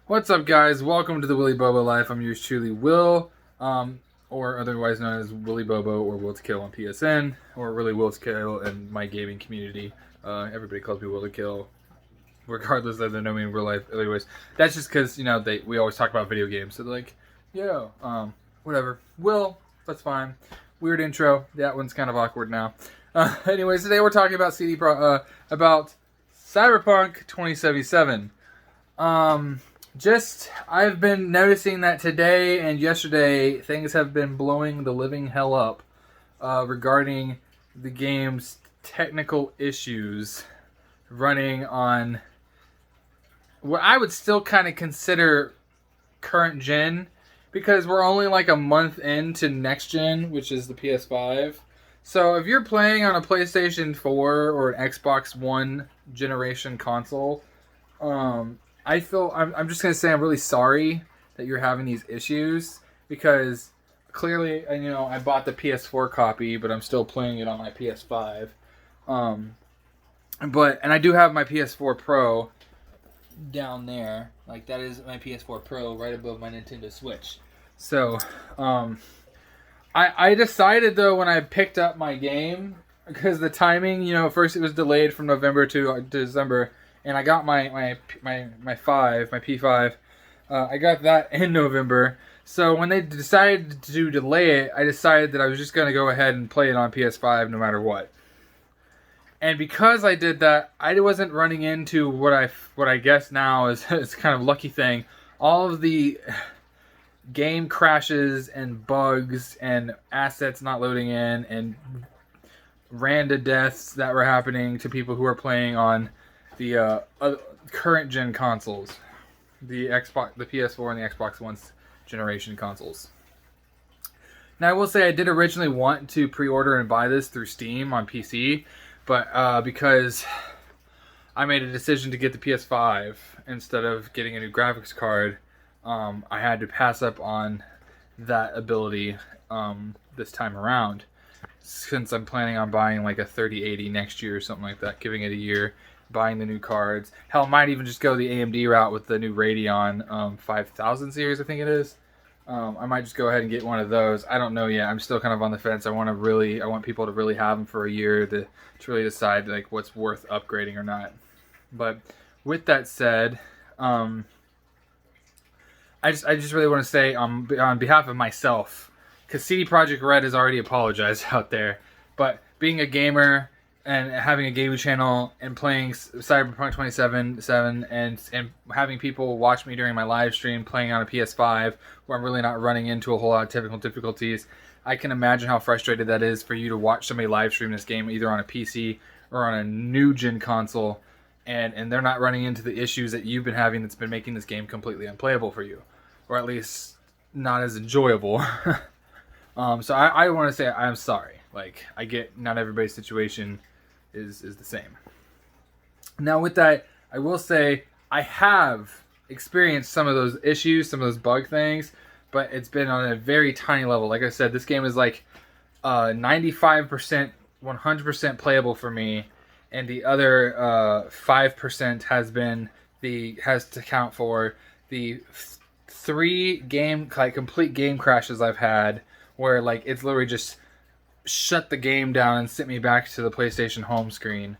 What's up, guys? Welcome to the Willy Bobo Life. I'm yours truly, Will, or otherwise known as Willy Bobo or Will to Kill on PSN, or really Will to Kill in my gaming community. Everybody calls me Will to Kill, regardless of they know me in real life. Anyways, that's just because we always talk about video games. So they're like, yeah, whatever. Will, that's fine. Weird intro. That one's kind of awkward now. Anyways, today we're talking about about Cyberpunk 2077. I've been noticing that today and yesterday things have been blowing the living hell up regarding the game's technical issues running on what I would still kind of consider current gen, because we're only like a month into next gen, which is the PS5. So if you're playing on a PlayStation 4 or an Xbox One generation console, I'm just gonna say I'm really sorry that you're having these issues, because clearly, I bought the PS4 copy, but I'm still playing it on my PS5. And I do have my PS4 Pro down there. Like, that is my PS4 Pro right above my Nintendo Switch. So, I decided though when I picked up my game, because the timing, first it was delayed from November to December. And I got my P5. I got that in November. So when they decided to delay it, I decided that I was just going to go ahead and play it on PS5 no matter what. And because I did that, I wasn't running into what I guess now is kind of lucky thing. All of the game crashes and bugs and assets not loading in and random deaths that were happening to people who are playing on the current gen consoles, the PS4 and the Xbox One generation consoles. Now, I will say I did originally want to pre-order and buy this through Steam on PC, but because I made a decision to get the PS5 instead of getting a new graphics card, I had to pass up on that ability this time around, since I'm planning on buying like a 3080 next year or something like that, giving it a year, buying the new cards. Hell, might even just go the AMD route with the new Radeon 5000 series, I think it is. I might just go ahead and get one of those. I don't know yet. I'm still kind of on the fence. I want people to really have them for a year to really decide like what's worth upgrading or not. But with that said, I just really want to say on behalf of myself, because CD Projekt Red has already apologized out there, but being a gamer and having a gaming channel and playing Cyberpunk 2077 and having people watch me during my live stream playing on a PS5 where I'm really not running into a whole lot of technical difficulties, I can imagine how frustrated that is for you to watch somebody live stream this game either on a PC or on a new gen console, and they're not running into the issues that you've been having that's been making this game completely unplayable for you, or at least not as enjoyable. So I want to say I'm sorry. Like, I get not everybody's situation is the same. Now, with that, I will say I have experienced some of those issues, some of those bug things, but it's been on a very tiny level. Like I said, this game is like 95%, 100% playable for me, and the other 5% has to count for the three complete game crashes I've had, where like it's literally just shut the game down and sent me back to the PlayStation home screen,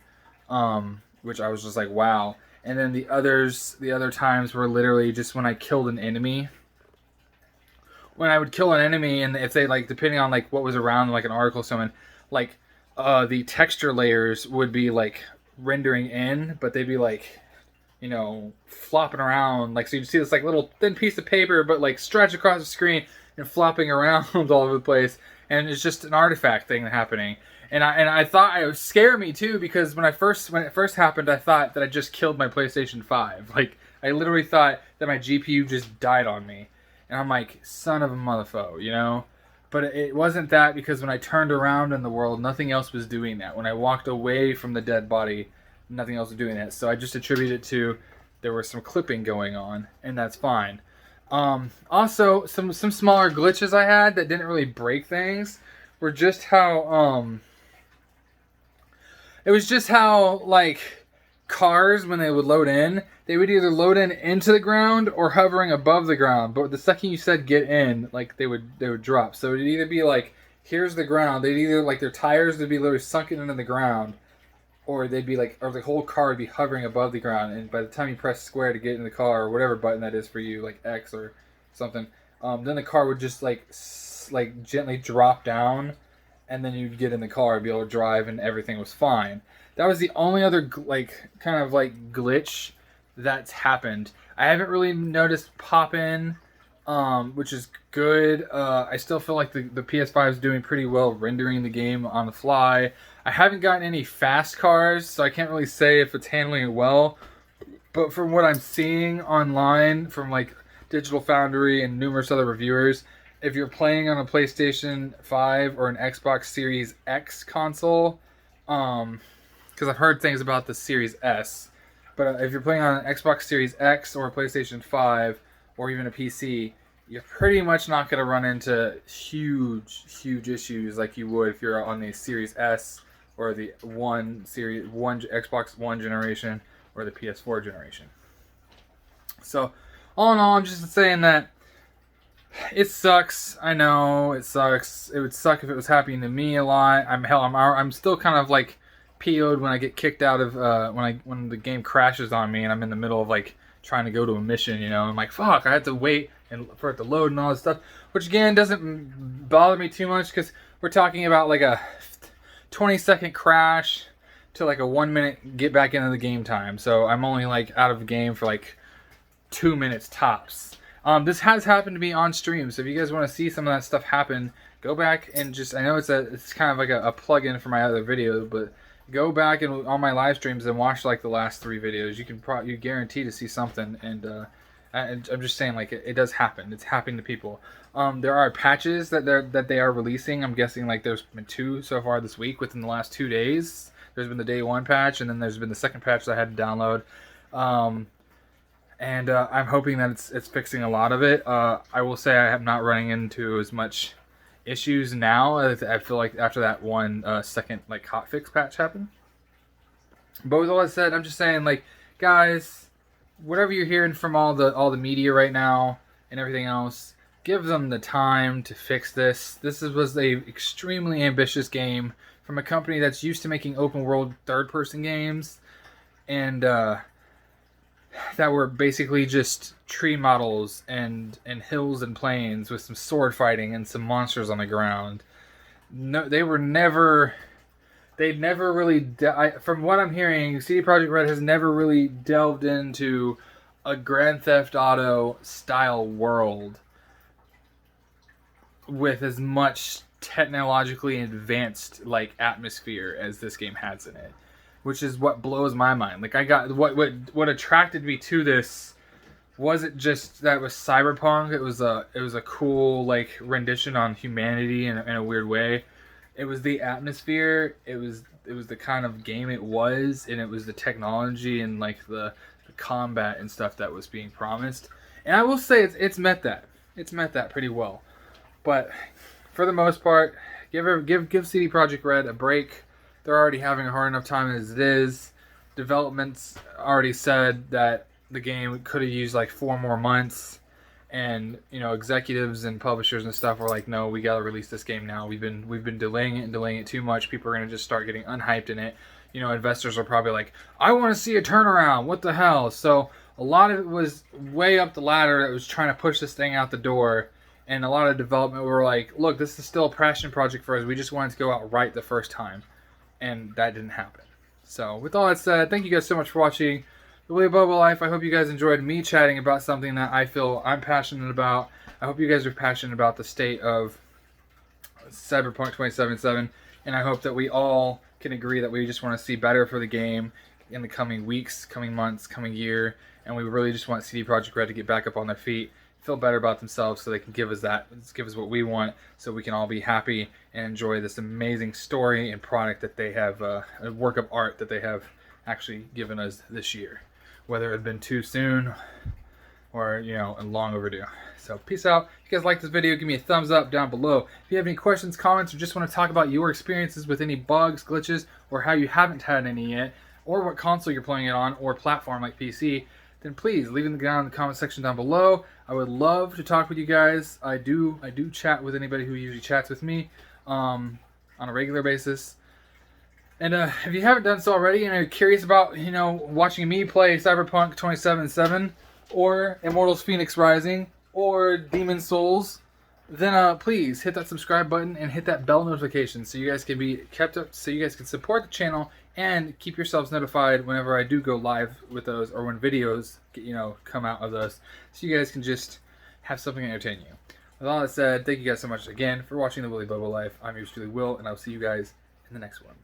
which I was just like, wow. And then the other times were literally just when I killed an enemy. When I would kill an enemy, and if they, like, depending on like what was around, like an article or something, like the texture layers would be like rendering in, but they'd be like, flopping around, like, so you'd see this like little thin piece of paper, but like stretched across the screen and flopping around all over the place. And it's just an artifact thing happening. And I thought it would scare me too, because when it first happened, I thought that I just killed my PlayStation 5. Like, I literally thought that my GPU just died on me. And I'm like, son of a motherfucker, But it wasn't that, because when I turned around in the world, nothing else was doing that. When I walked away from the dead body, nothing else was doing that. So I just attribute it to there was some clipping going on, and that's fine. Also, some smaller glitches I had that didn't really break things were just how, it was just how, like, cars, when they would load in, they would either load in into the ground or hovering above the ground. But the second you said get in, like they would drop. So it'd either be like, here's the ground. They'd either, like, their tires would be literally sunken into the ground, or they'd be like, or the whole car would be hovering above the ground. And by the time you press square to get in the car, or whatever button that is for you, like X or something, then the car would just like gently drop down, and then you'd get in the car, be able to drive, and everything was fine. That was the only other kind of glitch that's happened. I haven't really noticed pop-in, which is good. I still feel like the PS5 is doing pretty well rendering the game on the fly. I haven't gotten any fast cars, so I can't really say if it's handling it well. But from what I'm seeing online from like Digital Foundry and numerous other reviewers, if you're playing on a PlayStation 5 or an Xbox Series X console, because I've heard things about the Series S, but if you're playing on an Xbox Series X or a PlayStation 5 or even a PC, you're pretty much not going to run into huge issues like you would if you're on the Series S or the Xbox One generation or the PS4 generation. So, all in all, I'm just saying that it sucks. I know it sucks. It would suck if it was happening to me a lot. I'm still kind of like PO'd when I get kicked out of when the game crashes on me and I'm in the middle of like trying to go to a mission. You know, I'm like, fuck, I have to wait and for it to load and all this stuff. Which again doesn't bother me too much because we're talking about like a 20-second crash to like a 1 minute get back into the game time. So I'm only like out of the game for like 2 minutes tops. This has happened to me on stream, so if you guys want to see some of that stuff happen, go back and just, I know it's kind of like a plug-in for my other video, but go back and on my live streams and watch like the last 3 videos. You guarantee to see something, and I'm just saying, like, it does happen. It's happening to people. There are patches that they are releasing. I'm guessing like there's been 2 so far this week within the last 2 days. There's been the day 1 patch, and then there's been the second patch that I had to download. And I'm hoping that it's fixing a lot of it. I will say I am not running into as much issues now. I feel like after that one second like hotfix patch happened. But with all that said, I'm just saying, like, guys, whatever you're hearing from all the media right now and everything else, give them the time to fix this. This was a extremely ambitious game from a company that's used to making open world third-person games, and that were basically just tree models and hills and plains with some sword fighting and some monsters on the ground. No, they'd never really, from what I'm hearing, CD Projekt Red has never really delved into a Grand Theft Auto style world with as much technologically advanced like atmosphere as this game has in it. Which is what blows my mind. Like, I got what attracted me to this wasn't just that it was Cyberpunk. It was a cool like rendition on humanity in a weird way. It was the atmosphere. It was the kind of game it was, and it was the technology and like the combat and stuff that was being promised. And I will say it's met that. It's met that pretty well. But for the most part, give CD Projekt Red a break. They're already having a hard enough time as it is. Development's already said that the game could have used like 4 more months, and you know, executives and publishers and stuff were like, "No, we gotta release this game now. We've been delaying it too much. People are gonna just start getting unhyped in it." You know, investors are probably like, "I want to see a turnaround. What the hell?" So a lot of it was way up the ladder that was trying to push this thing out the door, and a lot of development were like, "Look, this is still a passion project for us. We just wanted to go out right the first time." And that didn't happen. So, with all that said, thank you guys so much for watching The Way Bubble Life. I hope you guys enjoyed me chatting about something that I feel I'm passionate about. I hope you guys are passionate about the state of Cyberpunk 2077. And I hope that we all can agree that we just want to see better for the game in the coming weeks, coming months, coming year. And we really just want CD Projekt Red to get back up on their feet, feel better about themselves, so they can give us what we want, so we can all be happy and enjoy this amazing story and product that they have, a work of art that they have actually given us this year, whether it had been too soon or, you know, long overdue. So peace out. If you guys like this video, give me a thumbs up down below. If you have any questions, comments, or just want to talk about your experiences with any bugs, glitches, or how you haven't had any yet, or what console you're playing it on, or platform like PC, then please leave it down in the comment section down below. I would love to talk with you guys. I do chat with anybody who usually chats with me on a regular basis. And if you haven't done so already and are curious about, watching me play Cyberpunk 2077 or Immortals Phoenix Rising or Demon's Souls, then please hit that subscribe button and hit that bell notification so you guys can be kept up, so you guys can support the channel and keep yourselves notified whenever I do go live with those, or when videos come out of those, so you guys can just have something to entertain you. With all that said, thank you guys so much again for watching the Willy Bobo Life. I'm yours truly, Will, and I'll see you guys in the next one.